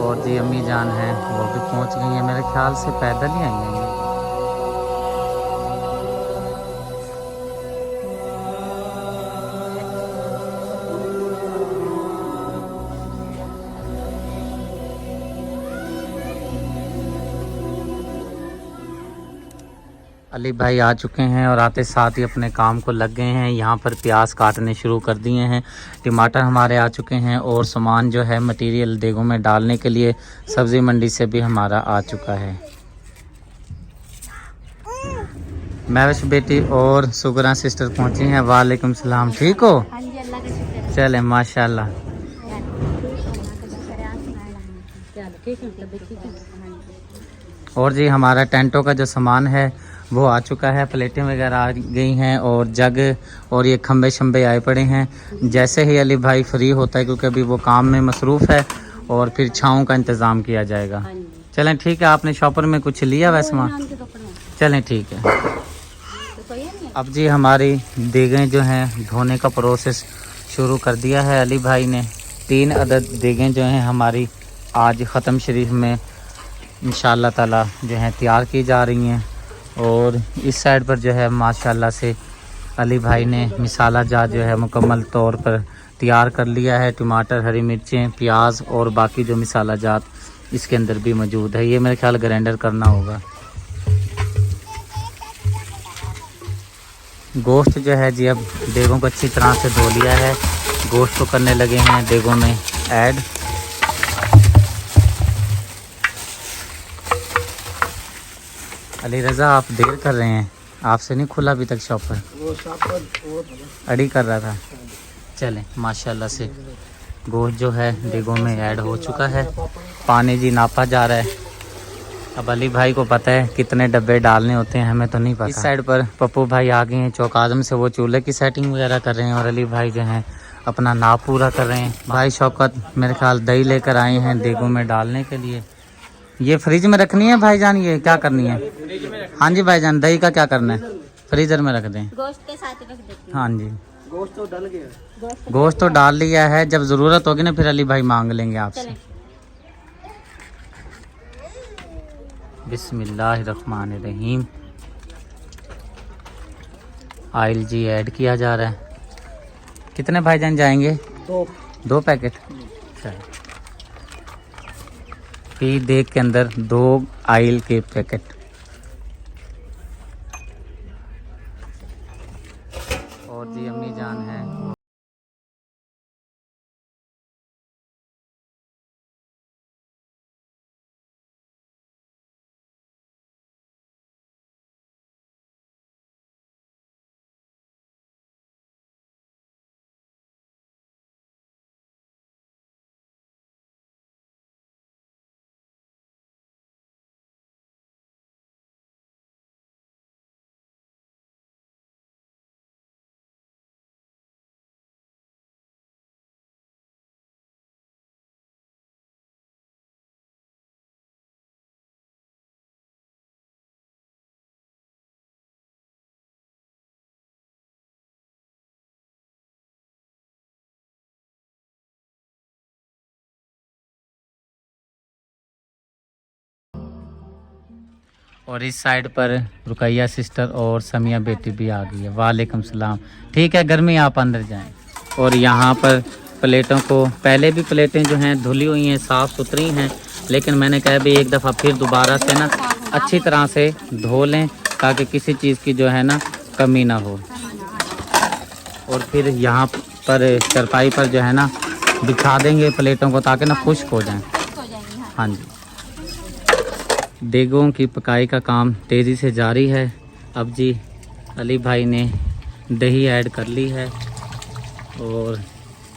और जी अम्मी जान हैं वो भी पहुंच गई हैं, मेरे ख्याल से पैदल ही आई हैं। अली भाई आ चुके हैं और आते साथ ही अपने काम को लग गए हैं। यहाँ पर प्याज काटने शुरू कर दिए हैं, टमाटर हमारे आ चुके हैं और सामान जो है मटेरियल देगों में डालने के लिए सब्ज़ी मंडी से भी हमारा आ चुका है। महविश बेटी और सुगरा सिस्टर पहुँची हैं। वालेकुम सलाम, ठीक हो? चले माशाल्लाह। और जी हमारा टेंटों का जो सामान है वो आ चुका है, प्लेटें वगैरह आ गई हैं और जग और ये खम्बे शंबे आए पड़े हैं। जैसे ही अली भाई फ्री होता है, क्योंकि अभी वो काम में मसरूफ़ है, और फिर छाँव का इंतज़ाम किया जाएगा। चलें ठीक है, आपने शॉपर में कुछ लिया वैसे वहाँ? चलें ठीक है। अब जी हमारी देगें जो हैं धोने का प्रोसेस शुरू कर दिया है अली भाई ने। 3 अदद देगें जो हैं हमारी आज ख़त्म शरीफ में इंशाअल्लाह ताला जो हैं तैयार की जा रही हैं। और इस साइड पर जो है माशाल्लाह से अली भाई ने मिसाला जात जो है मुकम्मल तौर पर तैयार कर लिया है। टमाटर, हरी मिर्चें, प्याज और बाकी जो मिसाला जात इसके अंदर भी मौजूद है। ये मेरे ख्याल ग्राइंडर करना होगा। गोश्त जो है जी अब देगों को अच्छी तरह से धो लिया है। गोश्त को करने लगे हैं देगों में ऐड। अली रज़ा आप देर कर रहे हैं, आपसे नहीं खुला अभी तक शॉपर? अड़ी कर रहा था। चलें माशाल्लाह से गोश्त जो है देगों में ऐड हो चुका है। पानी जी नापा जा रहा है। अब अली भाई को पता है कितने डब्बे डालने होते हैं, हमें तो नहीं पता। इस साइड पर पप्पू भाई आ गए हैं चौक आजम से, वो चूल्हे की सेटिंग वगैरह कर रहे हैं और अली भाई जो हैं अपना नाप पूरा कर रहे हैं। भाई शौकत मेरे ख्याल दही लेकर आए हैं देगों में डालने के लिए। ये फ्रिज में रखनी है भाईजान, ये क्या करनी है? हाँ जी भाईजान, दही का क्या करना है? फ्रीजर में रख दें, गोश्त के साथ रख देते हैं। हाँ जी, गोश्त तो डाल लिया है। जब ज़रूरत होगी ना फिर अली भाई मांग लेंगे आपसे। बिस्मिल्लाहिर्रहमानिर्रहीम। ऑयल जी ऐड किया जा रहा है। कितने भाईजान जाएंगे? 2 पैकेट। फी देग के अंदर 2 ऑयल के पैकेट। और जी अम्मी जान है और इस साइड पर रुकैया सिस्टर और समिया बेटी भी आ गई है। वालेकुम सलाम। ठीक है, गर्मी आप अंदर जाएं। और यहाँ पर प्लेटों को, पहले भी प्लेटें जो हैं धुली हुई हैं, साफ़ सुथरी हैं, लेकिन मैंने कहा भी एक दफ़ा फिर दोबारा से ना अच्छी तरह से धो लें ताकि किसी चीज़ की जो है ना कमी ना हो। और फिर यहाँ पर चरपाई पर जो है ना बिछा देंगे प्लेटों को ताकि ना खुश्क हो जाएं। हाँ जी, देगों की पकाई का काम तेज़ी से जारी है। अब जी अली भाई ने दही ऐड कर ली है और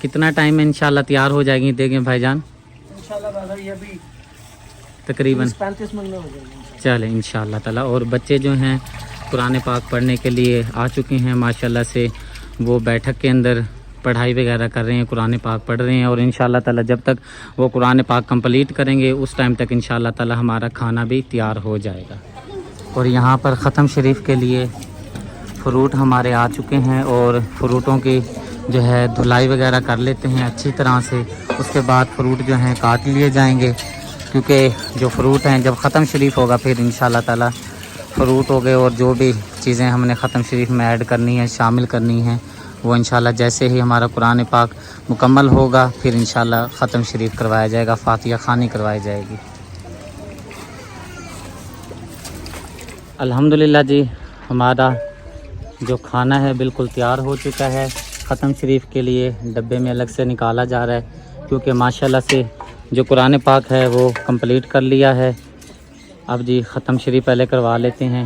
कितना टाइम में इंशाल्लाह तैयार हो जाएगी देगें भाईजान? इंशाल्लाह ये भी तकरीबन 35 मिनट में हो जाएगी। चले इंशाल्लाह ताला। और बच्चे जो हैं कुरान पाक पढ़ने के लिए आ चुके हैं माशाल्लाह से। वो बैठक के अंदर पढ़ाई वगैरह कर रहे हैं, कुरान पाक पढ़ रहे हैं। और इंशाल्लाह ताला जब तक वो कुरान पाक कंप्लीट करेंगे उस टाइम तक इंशाल्लाह ताला हमारा खाना भी तैयार हो जाएगा। और यहाँ पर ख़त्म शरीफ के लिए फ़्रूट हमारे आ चुके हैं और फ्रूटों की जो है धुलाई वगैरह कर लेते हैं अच्छी तरह से। उसके बाद फ्रूट जो हैं काट लिए जाएंगे क्योंकि जो फ्रूट हैं जब ख़त्म शरीफ होगा फिर इंशाल्लाह ताला फ्रूट हो गए और जो भी चीज़ें हमने ख़त्म शरीफ में ऐड करनी है, शामिल करनी हैं, वो इंशाल्लाह जैसे ही हमारा कुरान पाक मुकम्मल होगा फिर इंशाल्लाह ख़त्म शरीफ करवाया जाएगा, फातिहा ख़ानी करवाई जाएगी। अल्हम्दुलिल्लाह जी, हमारा जो खाना है बिल्कुल तैयार हो चुका है। ख़त्म शरीफ के लिए डब्बे में अलग से निकाला जा रहा है क्योंकि माशाल्लाह से जो कुरान पाक है वो कंप्लीट कर लिया है। अब जी ख़त्म शरीफ पहले करवा लेते हैं।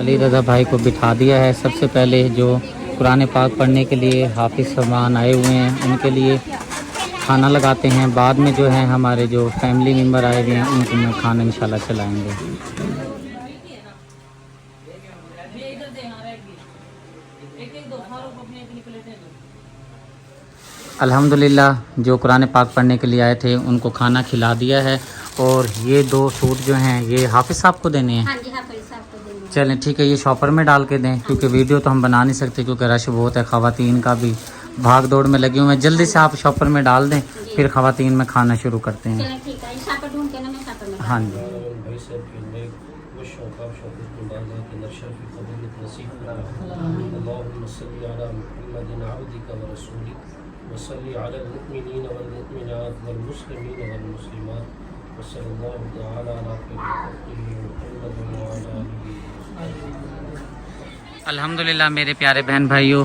अली रज़ा भाई को बिठा दिया है। सबसे पहले जो कुरान पाक पढ़ने के लिए हाफिज़ साहबान आए हुए हैं उनके लिए खाना लगाते हैं। बाद में जो है हमारे जो फैमिली मेम्बर आए हुए हैं उनको मैं खाना इंशाल्लाह चलाएँगे। अल्हम्दुलिल्लाह जो कुरान पाक पढ़ने के लिए आए थे उनको खाना खिला दिया है। और ये 2 सूट जो हैं ये हाफिज़ साहब को देने हैं। हाँ जी, हाफिज़ साहब को देने हैं। चलें ठीक है, ये शॉपर में डाल के दें क्योंकि वीडियो तो हम बना नहीं सकते क्योंकि रश बहुत है, ख़वातीन का भी भाग दौड़ में लगे हुए हैं। जल्दी से आप शॉपर में डाल दें फिर ख़वातीन में खाना शुरू करते हैं। चलें ठीक है, शॉपर ढूंढ के ना मैं शॉपर में। हाँ जी। भाई साहब के नेक वो शौक़ शौक़ को बाज़ा के नशर की क़बूलियत नसीब फरमाए। अल्लाहुम्मा सल्ली अला मुहम्मदिन अब्दिका व रसूलिक व सल्ली अला मुमिनीन वल मुमिनात वल मुस्लिमीन वल मुस्लिमात व सल्लल्लाहु तआला अला खैरि खल्क़िही मुहम्मद व अला आलिहि। अल्हम्दुलिल्लाह मेरे प्यारे बहन भाइयों,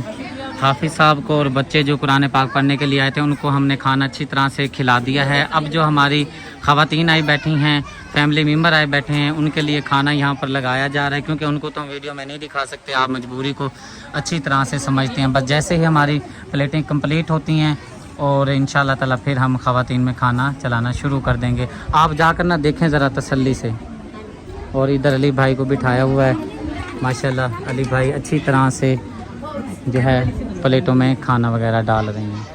हाफिज़ साहब को और बच्चे जो कुरान पाक पढ़ने के लिए आए थे उनको हमने खाना अच्छी तरह से खिला दिया है। अब जो हमारी ख़वातीन आई बैठी हैं, फैमिली मेम्बर आए बैठे हैं, उनके लिए खाना यहाँ पर लगाया जा रहा है क्योंकि उनको तो हम वीडियो में नहीं दिखा सकते, आप मजबूरी को अच्छी तरह से समझते हैं। बस जैसे ही हमारी प्लेटें कंप्लीट होती हैं और इंशाल्लाह ताला फिर हम ख़वातीन में खाना चलाना शुरू कर देंगे। आप जाकर ना देखें ज़रा तसल्ली से। और इधर अली भाई को बिठाया हुआ है, माशाल्लाह अली भाई अच्छी तरह से जो है प्लेटों में खाना वगैरह डाल रहे हैं।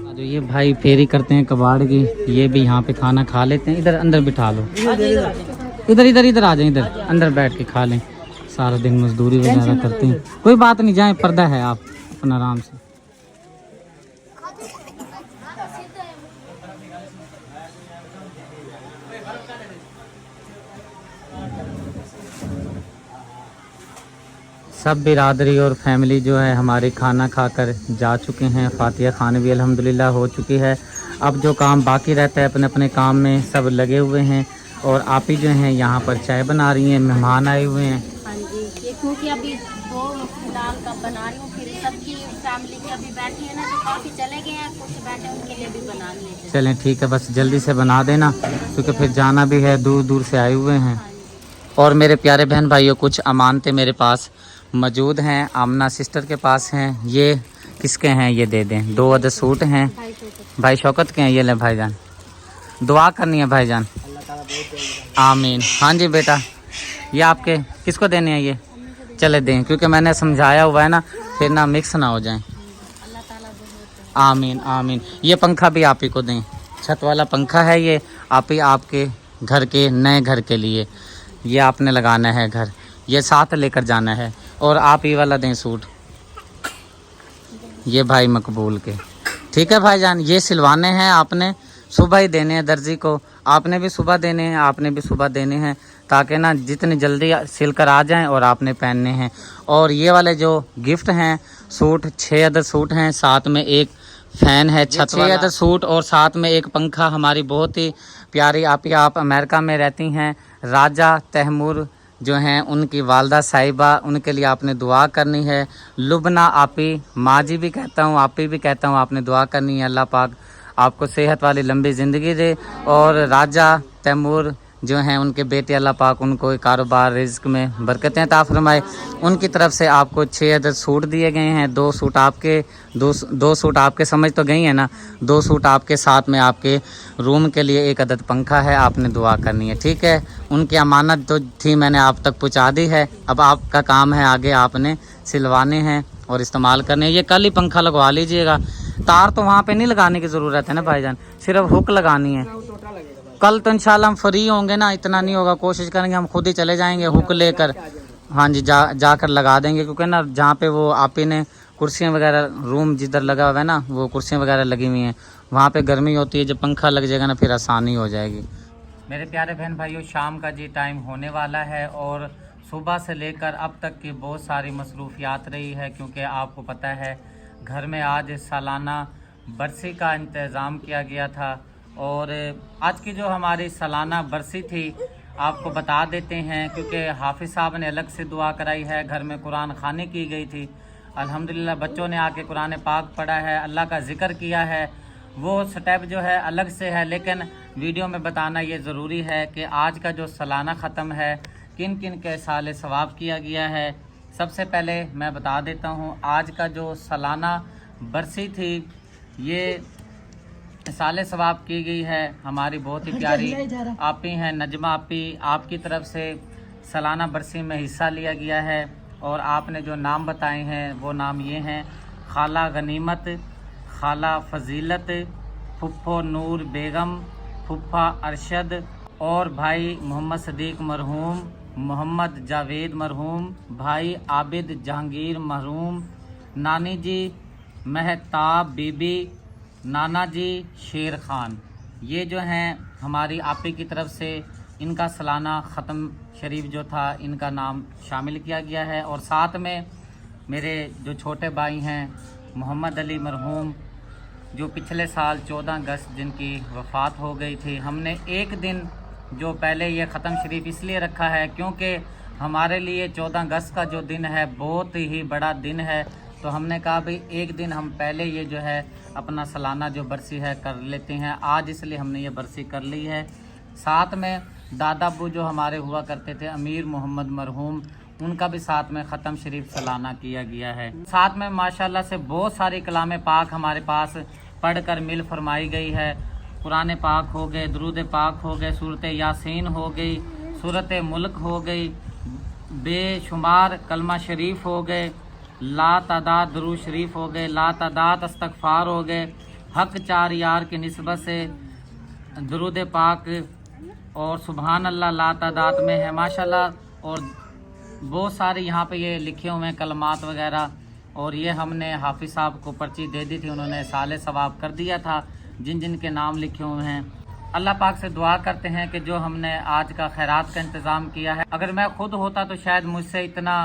जो ये भाई फेरी करते हैं कबाड़ की, ये भी यहाँ पे खाना खा लेते हैं। इधर अंदर बिठा लो, इधर इधर इधर आ जाए, इधर अंदर बैठ के खा लें। सारा दिन मजदूरी वगैरह करते हैं, कोई बात नहीं, जाए पर्दा है, आप अपना आराम से। सब बिरादरी और फैमिली जो है हमारे खाना खाकर जा चुके हैं। फातिहा खान भी अल्हम्दुलिल्लाह हो चुकी है। अब जो काम बाकी रहता है अपने अपने काम में सब लगे हुए हैं। और आप ही जो हैं यहाँ पर चाय बना रही हैं, मेहमान आए हुए हैं। हाँ जी, ये क्योंकि अभी 2 दाल का बना रही हूँ, फिर सबकी फैमिली की अभी बैठी है ना, तो काफ़ी चले गए हैं, कुछ बैठे उनके लिए भी बना लेते। चलें ठीक है, बस जल्दी से बना देना क्योंकि फिर जाना भी है, दूर दूर से आए हुए हैं। और मेरे प्यारे बहन भाइयों, कुछ अमानतें मेरे पास मौजूद हैं, आमना सिस्टर के पास हैं। ये किसके हैं ये दे दें। 2 अदद सूट हैं भाई शौकत के हैं, ये ले भाईजान, दुआ करनी है भाईजान। आमीन। हाँ जी बेटा, ये आपके किसको देने हैं ये? चले दें क्योंकि मैंने समझाया हुआ है ना, फिर ना मिक्स ना हो जाएं। आमीन आमीन। ये पंखा भी आप ही को दें, छत वाला पंखा है ये, आप ही आपके घर के नए घर के लिए ये आपने लगाना है घर, ये साथ लेकर जाना है। और आप ही वाला दें सूट, ये भाई मकबूल के। ठीक है भाईजान, ये सिलवाने हैं आपने, सुबह ही देने हैं दर्जी को, आपने भी सुबह देने हैं, आपने भी सुबह देने हैं, ताकि ना जितनी जल्दी सिल कर आ जाएं और आपने पहनने हैं। और ये वाले जो गिफ्ट हैं सूट, 6 अदर सूट हैं, साथ में एक फैन है छत वाला, 6 अदर सूट और साथ में एक पंखा। हमारी बहुत ही प्यारी आप अमेरिका में रहती हैं, राजा तैमूर जो हैं उनकी वालदा साहिबा, उनके लिए आपने दुआ करनी है। लुबना आपी, माँ जी भी कहता हूँ, आपी भी कहता हूँ, आपने दुआ करनी है। अल्लाह पाक आपको सेहत वाली लंबी ज़िंदगी दे। और राजा तैमूर जो हैं उनके बेटे, अल्लाह पाक उनको कारोबार रिज्क में बरकतें अता फरमाए। उनकी तरफ से आपको 6 अदर सूट दिए गए हैं। 2 सूट आपके, दो सूट आपके, समझ तो गई है ना, 2 सूट आपके, साथ में आपके रूम के लिए 1 अदद पंखा है। आपने दुआ करनी है, ठीक है। उनकी अमानत तो थी, मैंने आप तक पहुंचा दी है। अब आपका काम है, आगे आपने सिलवाने हैं और इस्तेमाल करने हैं। ये कल ही पंखा लगवा लीजिएगा, तार तो वहाँ पे नहीं लगाने की ज़रूरत है ना भाईजान, सिर्फ हुक लगानी है। कल तो इंशाल्लाह हम फ्री होंगे ना, इतना नहीं होगा, कोशिश करेंगे हम खुद ही चले जाएंगे हुक लेकर। हाँ जी, जाकर लगा देंगे, क्योंकि ना जहाँ पे वो आप ही ने कुर्सियाँ वगैरह, रूम जिधर लगा हुआ है ना, वो कुर्सियाँ वगैरह लगी हुई हैं, वहाँ पे गर्मी होती है। जब पंखा लग जाएगा ना फिर आसानी हो जाएगी। मेरे प्यारे बहन भाइयों, शाम का जी टाइम होने वाला है और सुबह से लेकर अब तक की बहुत सारी मसरूफियात रही है, क्योंकि आपको पता है घर में आज सालाना बरसी का इंतज़ाम किया गया था। और आज की जो हमारी सालाना बरसी थी आपको बता देते हैं, क्योंकि हाफिज़ साहब ने अलग से दुआ कराई है, घर में कुरान खानी की गई थी। अल्हम्दुलिल्लाह बच्चों ने आके कुरान पाक पढ़ा है, अल्लाह का जिक्र किया है। वो स्टेप जो है अलग से है, लेकिन वीडियो में बताना ये ज़रूरी है कि आज का जो सालाना ख़त्म है किन किन के साले सवाब किया गया है। सबसे पहले मैं बता देता हूँ, आज का जो सालाना बरसी थी ये साले सवाब की गई है हमारी बहुत ही प्यारी आपी हैं नजमा आपी, आपकी तरफ से सालाना बरसी में हिस्सा लिया गया है। और आपने जो नाम बताए हैं वो नाम ये हैं: खाला गनीमत, खाला फजीलत, फुफ्फो नूर बेगम, फुफ्फा अरशद और भाई मोहम्मद सदीक मरहूम, मोहम्मद जावेद मरहूम, भाई आबिद जहांगीर मरहूम, नानी जी महताब बीबी, नाना जी शेर खान। ये जो हैं हमारी आपी की तरफ से इनका सालाना ख़त्म शरीफ जो था इनका नाम शामिल किया गया है। और साथ में मेरे जो छोटे भाई हैं मोहम्मद अली मरहूम, जो पिछले साल 14 अगस्त जिनकी वफ़ात हो गई थी, हमने एक दिन जो पहले ये ख़त्म शरीफ इसलिए रखा है क्योंकि हमारे लिए 14 अगस्त का जो दिन है बहुत ही बड़ा दिन है। तो हमने कहा भाई एक दिन हम पहले ये जो है अपना सालाना जो बरसी है कर लेते हैं आज, इसलिए हमने ये बरसी कर ली है। साथ में दादा अब्बू जो हमारे हुआ करते थे अमीर मोहम्मद मरहूम, उनका भी साथ में ख़त्म शरीफ सालाना किया गया है। साथ में माशाल्लाह से बहुत सारी कलाम पाक हमारे पास पढ़कर मिल फरमाई गई है। कुरान पाक हो गए, दुरूद पाक हो गए, सूरत यासीन हो गई, सूरत मुल्क हो गई, बेशुमार कलमा शरीफ हो गए, ला तादाद दुरूद शरीफ हो गए, ला तादाद इस्तग़फ़ार हो गए, हक 4 यार की निस्बत से दुरूद पाक और सुबहान अल्लाह ला तादाद में है माशाल्लाह। और बहुत सारे यहाँ पे ये लिखे हुए हैं कलमात वगैरह, और ये हमने हाफिज़ साहब को पर्ची दे दी थी, उन्होंने साले सवाब कर दिया था जिन जिन के नाम लिखे हुए हैं। अल्लाह पाक से दुआ करते हैं कि जो हमने आज का खैरात का इंतज़ाम किया है, अगर मैं खुद होता तो शायद मुझसे इतना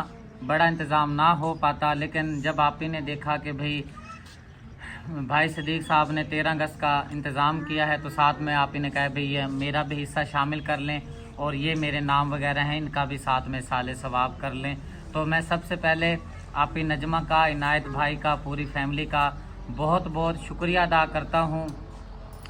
बड़ा इंतज़ाम ना हो पाता, लेकिन जब आप ही ने देखा कि भाई सदीक साहब ने 13 अगस्त का इंतज़ाम किया है तो साथ में आप ही ने कहा भाई ये मेरा भी हिस्सा शामिल कर लें और ये मेरे नाम वगैरह हैं इनका भी साथ में साले सवाब कर लें। तो मैं सबसे पहले आप ही नजमा का, इनायत भाई का, पूरी फैमिली का बहुत बहुत शुक्रिया अदा करता हूँ।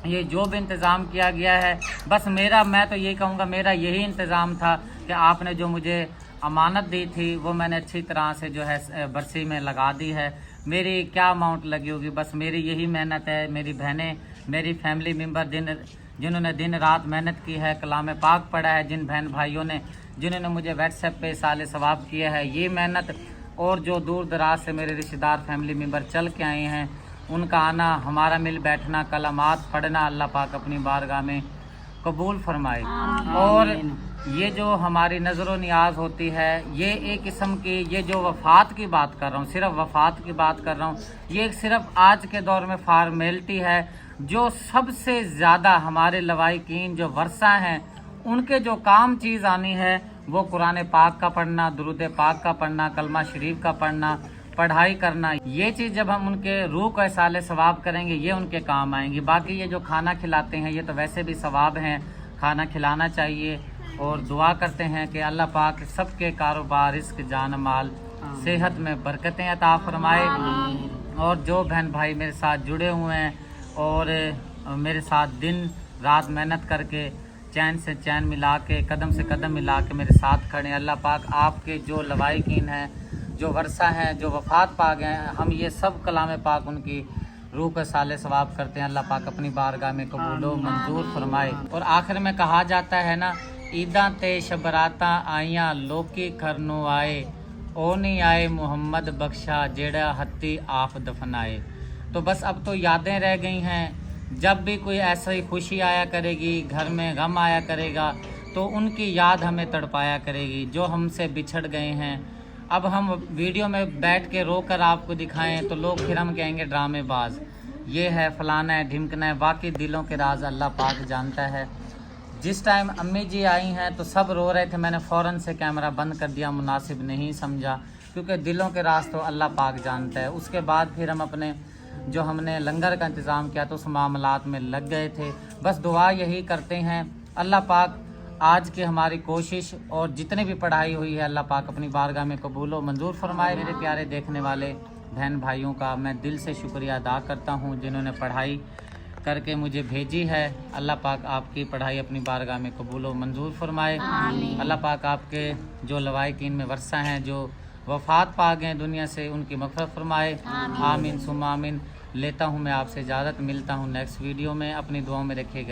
ये जो भी इंतज़ाम किया गया है बस मैं तो यही कहूँगा मेरा यही इंतज़ाम था कि आपने जो मुझे अमानत दी थी वो मैंने अच्छी तरह से जो है बरसी में लगा दी है। मेरी क्या अमाउंट लगी होगी, बस मेरी यही मेहनत है। मेरी बहनें, मेरी फैमिली मेम्बर जिन्होंने दिन रात मेहनत की है, कलाम पाक पढ़ा है, जिन बहन भाइयों ने जिन्होंने मुझे व्हाट्सएप पे साले सवाब किया है, ये मेहनत, और जो दूर दराज से मेरे रिश्तेदार फैमिली मेम्बर चल के आए हैं उनका आना, हमारा मिल बैठना, कलामात पढ़ना, अल्लाह पाक अपनी बारगाह में कबूल फरमाए। और ये जो हमारी नज़र नियाज होती है, ये एक किस्म की, ये जो वफ़ात की बात कर रहा हूँ, सिर्फ वफ़ात की बात कर रहा हूँ, ये सिर्फ आज के दौर में फार्मेलिटी है। जो सबसे ज़्यादा हमारे लवाइकीन जो वर्षा हैं, उनके जो काम चीज़ आनी है वो कुरान पाक का पढ़ना, दुरूद पाक का पढ़ना, कलमा शरीफ का पढ़ना, पढ़ाई करना। ये चीज़ जब हम उनके रूह को इसाले सवाब करेंगे, ये उनके काम आएंगी। बाकी ये जो खाना खिलाते हैं, ये तो वैसे भी सवाब हैं, खाना खिलाना चाहिए। और दुआ करते हैं कि अल्लाह पाक सबके कारोबार, रिस्क, जान माल, सेहत में बरकतें अता फरमाए। और जो बहन भाई मेरे साथ जुड़े हुए हैं और मेरे साथ दिन रात मेहनत करके चैन से चैन मिला के, कदम से कदम मिला के मेरे साथ खड़े हैं, अल्लाह पाक आपके जो लवाइकीन हैं, जो वर्षा हैं, जो वफ़ात पा गए हैं, हम ये सब कलाम पाक उनकी रूह के साले सवाब करते हैं। अल्लाह पाक अपनी बारगाह में कबूलो मंजूर फरमाए। और आखिर में कहा जाता है ना, ईदा ते शबराता आइयां लोकी करनो आए, ओ नहीं आए मोहम्मद बख्शा जेड़ा हत्ती आप दफनाए। तो बस अब तो यादें रह गई हैं। जब भी कोई ऐसी खुशी आया करेगी, घर में गम आया करेगा, तो उनकी याद हमें तड़पाया करेगी जो हमसे बिछड़ गए हैं। अब हम वीडियो में बैठ के रो कर आपको दिखाएं तो लोग फिर हम कहेंगे ड्रामेबाज, ये है, फलाना है, ढिमकना है। बाकी दिलों के राज अल्लाह पाक जानता है। जिस टाइम अम्मी जी आई हैं तो सब रो रहे थे, मैंने फ़ौरन से कैमरा बंद कर दिया, मुनासिब नहीं समझा, क्योंकि दिलों के राज तो अल्लाह पाक जानता है। उसके बाद फिर हम अपने जो हमने लंगर का इंतज़ाम किया तो उस मामलात में लग गए थे। बस दुआ यही करते हैं, अल्लाह पाक आज की हमारी कोशिश और जितने भी पढ़ाई हुई है, अल्लाह पाक अपनी बारगाह में कबूल व मंजूर फरमाए। मेरे प्यारे देखने वाले बहन भाइयों का मैं दिल से शुक्रिया अदा करता हूँ जिन्होंने पढ़ाई करके मुझे भेजी है। अल्लाह पाक आपकी पढ़ाई अपनी बारगाह में कबूल व मंजूर फरमाए। अल्लाह पाक आपके जो लवाइकीन में वर्षा हैं, जो वफ़ात पा गए दुनिया से, उनकी मग़फ़िरत फरमाए। आमीन सुम्मा आमीन। लेता हूँ मैं आपसे इजाज़त, मिलता हूँ नेक्स्ट वीडियो में। अपनी दुआओं में रखिएगा।